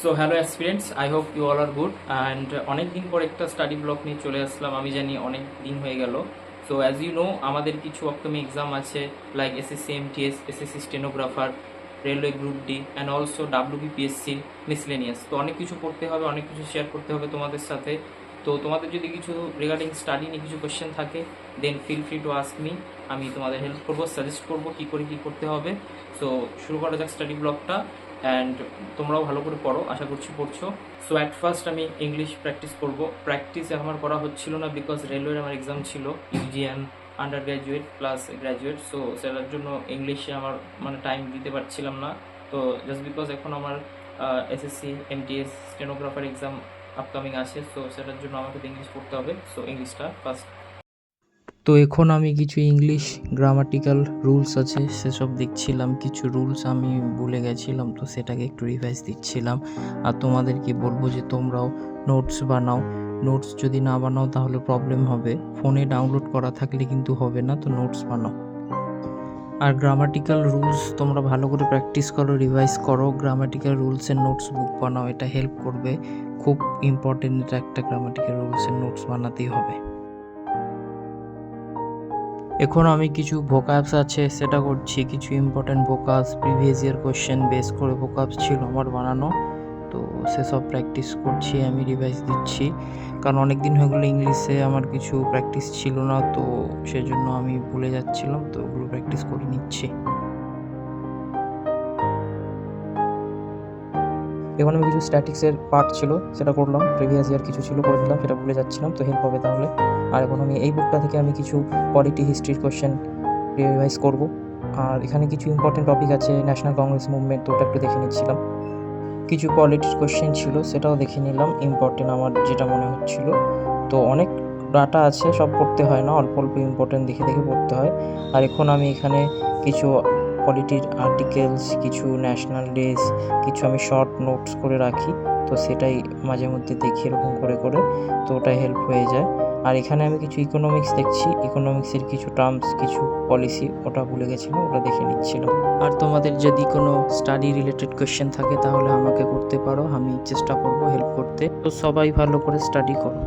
So hello aspirants, I hope you all are good and অনেক দিন পর একটা স্টাডি ব্লক নিয়ে চলে আসলাম। আমি জানি অনেক দিন হয়ে গেল। সো অ্যাজ ইউ নো, আমাদের কিছু আপকামিং এক্সাম আছে, like SSC MTS, SSC stenographer, railway group D and also WBPSC miscellaneous. তো অনেক কিছু পড়তে হবে, অনেক কিছু শেয়ার করতে হবে তোমাদের সাথে। তো তোমাদের যদি কিছু রিগার্ডিং স্টাডি নিয়ে কিছু কোয়েশ্চেন থাকে, then feel free to ask me. আমি তোমাদের হেল্প করবো, সাজেস্ট করবো কী করে কী করতে হবে। সো শুরু করা যাক স্টাডি ব্লকটা। অ্যান্ড তোমরাও ভালো করে পড়ো, আশা করছি পড়ছো। সো অ্যাট ফার্স্ট আমি ইংলিশ প্র্যাকটিস করব। প্র্যাকটিসে আমার করা হচ্ছিল না, বিকজ রেলওয়ের আমার এক্সাম ছিল, UGM undergraduate plus graduate. So সেটার জন্য ইংলিশে আমার টাইম দিতে পারছিলাম না। তো জাস্ট বিকজ এখন আমার SSC MTS stenographer exam upcoming আছে, সো সেটার জন্য আমাকে ইংলিশ পড়তে হবে। সো ইংলিশটা ফার্স্ট। তো এখন আমি কিছু ইংলিশ গ্রামাটিক্যাল রুলস আছে সেসব দেখছিলাম। কিছু রুলস আমি ভুলে গেছিলাম, তো সেটাকে একটু রিভাইজ দিচ্ছিলাম। আর তোমাদেরকে বলবো যে তোমরাও নোটস বানাও। নোটস যদি না বানাও তাহলে প্রবলেম হবে। ফোনে ডাউনলোড করা থাকলে কিন্তু হবে না, তো নোটস বানাও। আর গ্রামাটিক্যাল রুলস তোমরা ভালো করে প্র্যাকটিস করো, রিভাইজ করো। গ্রামাটিক্যাল রুলসের নোটস বুক বানাও, এটা হেল্প করবে। খুব ইম্পর্টেন্ট এটা, একটা গ্রামাটিক্যাল রুলসের নোটস বানাতেই হবে। এখন আমি কিছু ভোকাবস আছে সেটা করছি। কিছু important vocabs, previous year question base করে ভোকাবস ছিল আমার বানানো, তো সেসব প্র্যাকটিস করছি, আমি রিভাইজ দিচ্ছি। কারণ অনেক দিন হয়ে গেলো ইংলিশে আমার কিছু প্র্যাকটিস ছিল না, তো সেজন্য আমি ভুলে যাচ্ছিলাম, তো ওগুলো প্র্যাকটিস করে নিচ্ছি। এখন আমি কিছু স্ট্যাটিক্সের পার্ট ছিল সেটা করলাম, প্রিভিয়াস ইয়ার কিছু ছিল করে দিলাম, সেটা ভুলে যাচ্ছিলাম, তো হেল্প হবে তাহলে। আর এখন আমি এই বুকটা থেকে আমি কিছু পলিটি হিস্ট্রির কোয়েশ্চেন রিভাইজ করব। আর এখানে কিছু ইম্পর্টেন্ট টপিক আছে, ন্যাশনাল কংগ্রেস মুভমেন্ট, তো ওটা একটু দেখে নিচ্ছিলাম। কিছু পলিটির কোয়েশ্চেন ছিল সেটাও দেখে নিলাম, ইম্পর্টেন্ট আমার যেটা মনে হচ্ছিল। তো অনেক ডাটা আছে, সব পড়তে হয় না, অল্প অল্প ইম্পর্টেন্ট দেখে দেখে পড়তে হয়। আর এখন আমি এখানে কিছু পলিটির আর্টিকেলস, কিছু ন্যাশনাল ডেজ, কিছু আমি শর্ট নোটস করে রাখি, তো সেটাই মাঝে মধ্যে দেখি এরকম করে করে, তো ওটাই হেল্প হয়ে যায়। আর এখানে আমি কিছু ইকোনমিক্স দেখছি, ইকোনমিক্সের কিছু টার্মস, কিছু পলিসি, ওটা ভুলে গেছিলাম, ওটা দেখে নিচ্ছিলাম। আর তোমাদের যদি কোনো স্টাডি রিলেটেড কোয়েশ্চেন থাকে তাহলে আমাকে করতে পারো, আমি চেষ্টা করব হেল্প করতে। তো সবাই ভালো করে স্টাডি করো।